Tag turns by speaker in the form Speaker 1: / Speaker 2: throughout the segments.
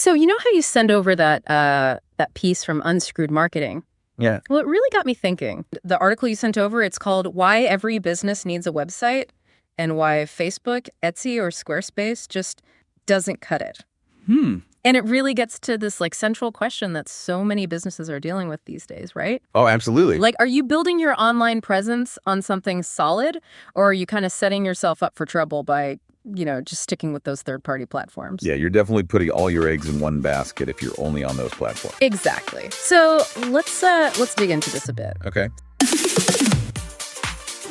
Speaker 1: So you know how you send over that piece from Unscrewed Marketing?
Speaker 2: Yeah.
Speaker 1: Well, it really got me thinking. The article you sent over, it's called Why Every Business Needs a Website and Why Facebook, Etsy, or Squarespace just doesn't cut it. And it really gets to this central question that so many businesses are dealing with these days, right?
Speaker 2: Oh, absolutely.
Speaker 1: Are you building your online presence on something solid, or are you kind of setting yourself up for trouble by, just sticking with those third-party platforms?
Speaker 2: Yeah, you're definitely putting all your eggs in one basket if you're only on those platforms.
Speaker 1: Exactly. So let's dig into this a bit.
Speaker 2: Okay.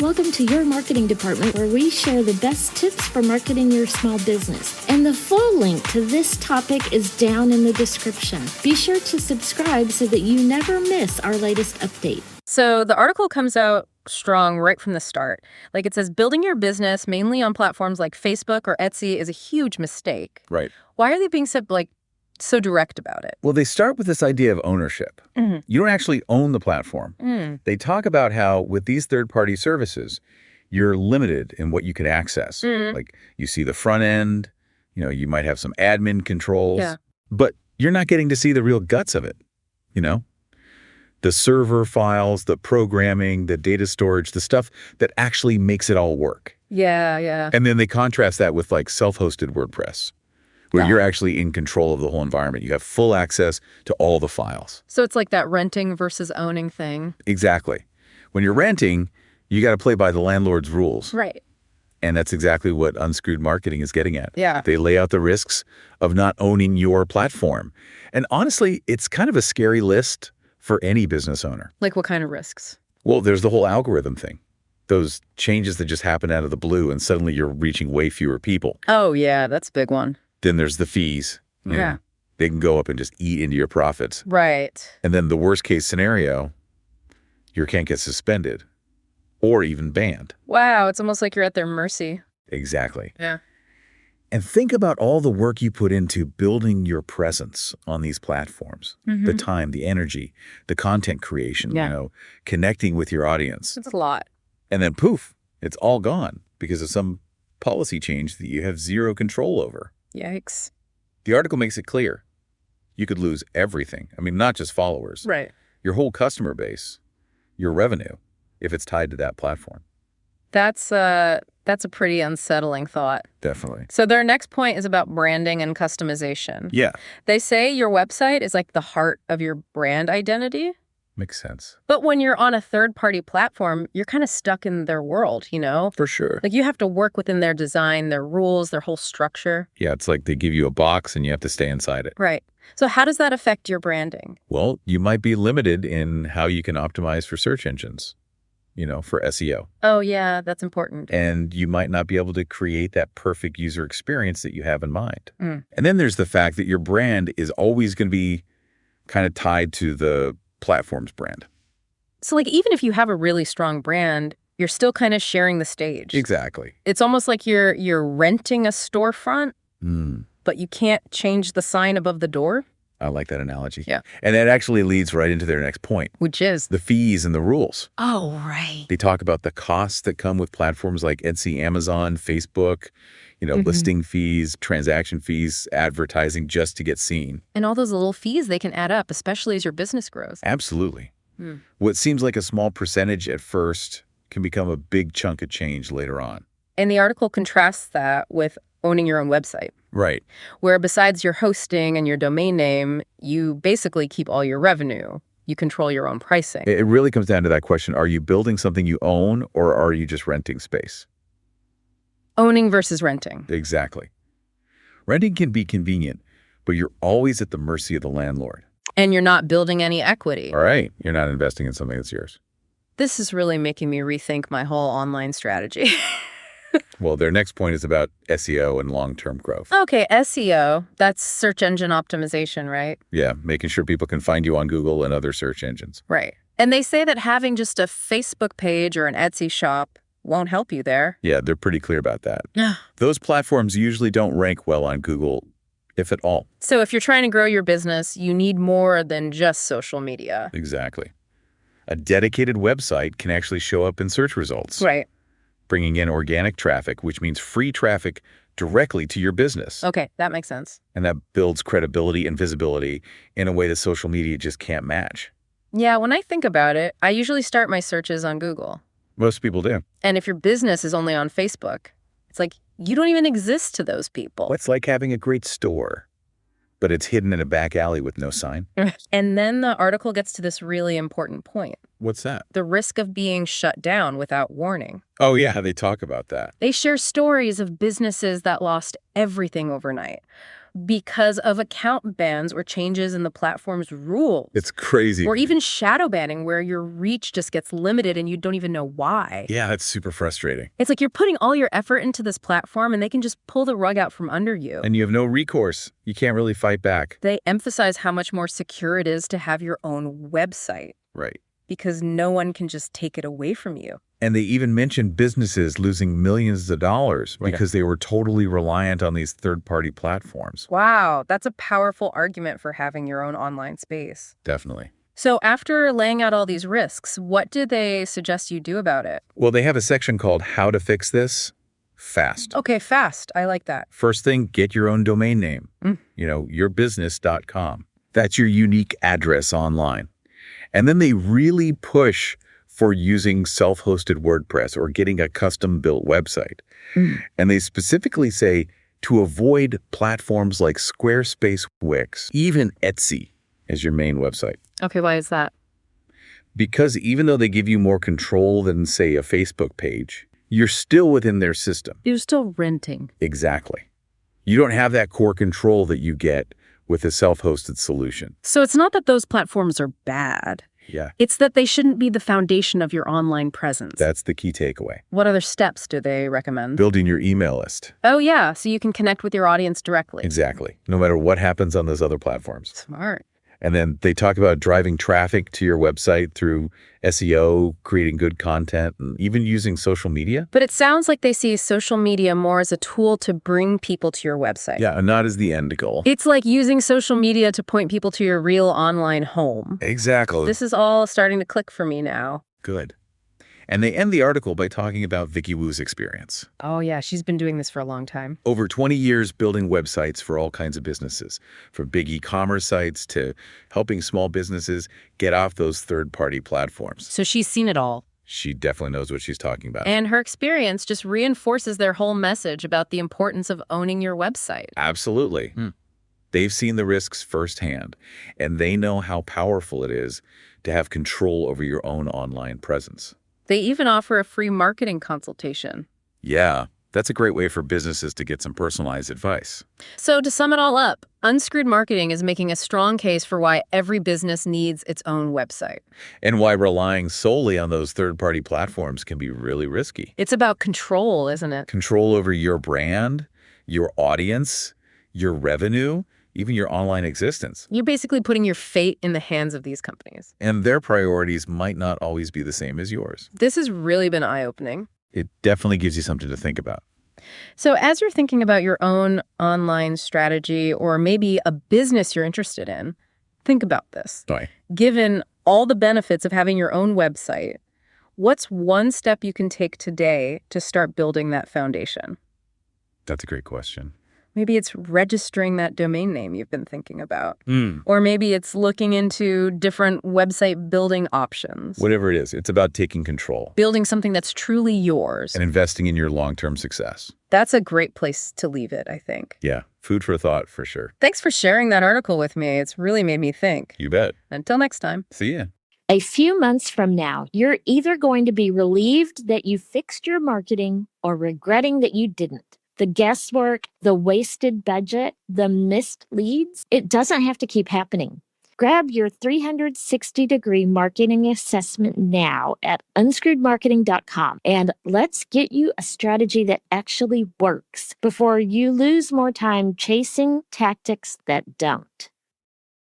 Speaker 3: Welcome to your marketing department, where we share the best tips for marketing your small business. And the full link to this topic is down in the description. Be sure to subscribe so that you never miss our latest update.
Speaker 1: So the article comes out strong right from the start. It says building your business mainly on platforms like Facebook or Etsy is a huge mistake.
Speaker 2: Right.
Speaker 1: Why are they being so direct about it?
Speaker 2: Well, they start with this idea of ownership. You don't actually own the platform. They talk about how with these third-party services, you're limited in what you can access. Like you see the front end, you might have some admin controls, but you're not getting to see the real guts of it, The server files, the programming, the data storage, the stuff that actually makes it all work.
Speaker 1: Yeah.
Speaker 2: And then they contrast that with self-hosted WordPress, where you're actually in control of the whole environment. You have full access to all the files.
Speaker 1: So it's like that renting versus owning thing.
Speaker 2: Exactly. When you're renting, you got to play by the landlord's rules.
Speaker 1: Right.
Speaker 2: And that's exactly what Unscrewed Marketing is getting at.
Speaker 1: Yeah.
Speaker 2: They lay out the risks of not owning your platform. And honestly, it's kind of a scary list for any business owner.
Speaker 1: Like what kind of risks?
Speaker 2: Well, there's the whole algorithm thing. Those changes that just happen out of the blue and suddenly you're reaching way fewer people.
Speaker 1: Oh, yeah, that's a big one.
Speaker 2: Then there's the fees.
Speaker 1: Yeah.
Speaker 2: They can go up and just eat into your profits.
Speaker 1: Right.
Speaker 2: And then the worst case scenario, you can't get suspended or even banned.
Speaker 1: Wow, it's almost like you're at their mercy.
Speaker 2: Exactly.
Speaker 1: Yeah.
Speaker 2: And think about all the work you put into building your presence on these platforms. The time, the energy, the content creation, connecting with your audience.
Speaker 1: It's a lot.
Speaker 2: And then poof, it's all gone because of some policy change that you have zero control over.
Speaker 1: Yikes.
Speaker 2: The article makes it clear. You could lose everything. I mean, not just followers.
Speaker 1: Right.
Speaker 2: Your whole customer base, your revenue, if it's tied to that platform.
Speaker 1: That's a pretty unsettling thought.
Speaker 2: Definitely.
Speaker 1: So their next point is about branding and customization.
Speaker 2: Yeah.
Speaker 1: They say your website is like the heart of your brand identity.
Speaker 2: Makes sense.
Speaker 1: But when you're on a third-party platform, you're kind of stuck in their world,
Speaker 2: For sure.
Speaker 1: You have to work within their design, their rules, their whole structure.
Speaker 2: Yeah, it's like they give you a box and you have to stay inside it.
Speaker 1: Right. So how does that affect your branding?
Speaker 2: Well, you might be limited in how you can optimize for search engines, for SEO.
Speaker 1: Oh, yeah, that's important.
Speaker 2: And you might not be able to create that perfect user experience that you have in mind. And then there's the fact that your brand is always going to be kind of tied to the platform's brand.
Speaker 1: So even if you have a really strong brand, you're still kind of sharing the stage.
Speaker 2: Exactly.
Speaker 1: It's almost like you're renting a storefront, but you can't change the sign above the door.
Speaker 2: I like that analogy.
Speaker 1: Yeah.
Speaker 2: And that actually leads right into their next point.
Speaker 1: Which is?
Speaker 2: The fees and the rules.
Speaker 1: Oh, right.
Speaker 2: They talk about the costs that come with platforms like Etsy, Amazon, Facebook, listing fees, transaction fees, advertising just to get seen.
Speaker 1: And all those little fees, they can add up, especially as your business grows.
Speaker 2: Absolutely. What seems like a small percentage at first can become a big chunk of change later on.
Speaker 1: And the article contrasts that with owning your own website.
Speaker 2: Right.
Speaker 1: Where besides your hosting and your domain name, you basically keep all your revenue. You control your own pricing.
Speaker 2: It really comes down to that question. Are you building something you own or are you just renting space?
Speaker 1: Owning versus renting.
Speaker 2: Exactly. Renting can be convenient, but you're always at the mercy of the landlord.
Speaker 1: And you're not building any equity.
Speaker 2: All right. You're not investing in something that's yours.
Speaker 1: This is really making me rethink my whole online strategy.
Speaker 2: Well, their next point is about SEO and long-term growth.
Speaker 1: Okay, SEO, that's search engine optimization, right?
Speaker 2: Yeah, making sure people can find you on Google and other search engines.
Speaker 1: Right. And they say that having just a Facebook page or an Etsy shop won't help you there.
Speaker 2: Yeah, they're pretty clear about that.
Speaker 1: Yeah.
Speaker 2: Those platforms usually don't rank well on Google, if at all.
Speaker 1: So if you're trying to grow your business, you need more than just social media.
Speaker 2: Exactly. A dedicated website can actually show up in search results.
Speaker 1: Right.
Speaker 2: Bringing in organic traffic, which means free traffic directly to your business.
Speaker 1: Okay, that makes sense.
Speaker 2: And that builds credibility and visibility in a way that social media just can't match.
Speaker 1: Yeah, when I think about it, I usually start my searches on Google.
Speaker 2: Most people do.
Speaker 1: And if your business is only on Facebook, it's like you don't even exist to those people.
Speaker 2: Well, it's like having a great store, but it's hidden in a back alley with no sign.
Speaker 1: And then the article gets to this really important point.
Speaker 2: What's that?
Speaker 1: The risk of being shut down without warning.
Speaker 2: Oh, yeah, they talk about that.
Speaker 1: They share stories of businesses that lost everything overnight because of account bans or changes in the platform's rules.
Speaker 2: It's crazy.
Speaker 1: Or even shadow banning, where your reach just gets limited and you don't even know why.
Speaker 2: Yeah, that's super frustrating.
Speaker 1: It's like you're putting all your effort into this platform and they can just pull the rug out from under you.
Speaker 2: And you have no recourse. You can't really fight back.
Speaker 1: They emphasize how much more secure it is to have your own website.
Speaker 2: Right.
Speaker 1: Because no one can just take it away from you.
Speaker 2: And they even mentioned businesses losing millions of dollars because they were totally reliant on these third-party platforms.
Speaker 1: Wow, that's a powerful argument for having your own online space.
Speaker 2: Definitely.
Speaker 1: So after laying out all these risks, what did they suggest you do about it?
Speaker 2: Well, they have a section called How to Fix This Fast.
Speaker 1: Okay, fast. I like that.
Speaker 2: First thing, get your own domain name. Yourbusiness.com. That's your unique address online. And then they really push for using self-hosted WordPress or getting a custom-built website. And they specifically say to avoid platforms like Squarespace, Wix, even Etsy as your main website.
Speaker 1: Okay, why is that?
Speaker 2: Because even though they give you more control than, say, a Facebook page, you're still within their system.
Speaker 1: You're still renting.
Speaker 2: Exactly. You don't have that core control that you get with a self-hosted solution.
Speaker 1: So it's not that those platforms are bad.
Speaker 2: Yeah.
Speaker 1: It's that they shouldn't be the foundation of your online presence.
Speaker 2: That's the key takeaway.
Speaker 1: What other steps do they recommend?
Speaker 2: Building your email list.
Speaker 1: Oh, yeah, so you can connect with your audience directly.
Speaker 2: Exactly. No matter what happens on those other platforms.
Speaker 1: Smart.
Speaker 2: And then they talk about driving traffic to your website through SEO, creating good content, and even using social media.
Speaker 1: But it sounds like they see social media more as a tool to bring people to your website.
Speaker 2: Yeah, and not as the end goal.
Speaker 1: It's like using social media to point people to your real online home.
Speaker 2: Exactly.
Speaker 1: This is all starting to click for me now.
Speaker 2: Good. And they end the article by talking about Vicky Wu's experience.
Speaker 1: Oh, yeah, she's been doing this for a long time.
Speaker 2: Over 20 years building websites for all kinds of businesses, from big e-commerce sites to helping small businesses get off those third-party platforms.
Speaker 1: So she's seen it all.
Speaker 2: She definitely knows what she's talking about.
Speaker 1: And her experience just reinforces their whole message about the importance of owning your website.
Speaker 2: Absolutely. They've seen the risks firsthand, and they know how powerful it is to have control over your own online presence.
Speaker 1: They even offer a free marketing consultation.
Speaker 2: Yeah, that's a great way for businesses to get some personalized advice.
Speaker 1: So to sum it all up, Unscrewed Marketing is making a strong case for why every business needs its own website.
Speaker 2: And why relying solely on those third-party platforms can be really risky.
Speaker 1: It's about control, isn't it?
Speaker 2: Control over your brand, your audience, your revenue, even your online existence.
Speaker 1: You're basically putting your fate in the hands of these companies.
Speaker 2: And their priorities might not always be the same as yours.
Speaker 1: This has really been eye-opening.
Speaker 2: It definitely gives you something to think about.
Speaker 1: So as you're thinking about your own online strategy or maybe a business you're interested in, think about this.
Speaker 2: Right.
Speaker 1: Given all the benefits of having your own website, what's one step you can take today to start building that foundation?
Speaker 2: That's a great question.
Speaker 1: Maybe it's registering that domain name you've been thinking about. Or maybe it's looking into different website building options.
Speaker 2: Whatever it is, it's about taking control.
Speaker 1: Building something that's truly yours.
Speaker 2: And investing in your long-term success.
Speaker 1: That's a great place to leave it, I think.
Speaker 2: Yeah, food for thought for sure.
Speaker 1: Thanks for sharing that article with me. It's really made me think.
Speaker 2: You bet.
Speaker 1: Until next time.
Speaker 2: See ya.
Speaker 3: A few months from now, you're either going to be relieved that you fixed your marketing or regretting that you didn't. The guesswork, the wasted budget, the missed leads, it doesn't have to keep happening. Grab your 360-degree marketing assessment now at unscrewedmarketing.com and let's get you a strategy that actually works before you lose more time chasing tactics that don't.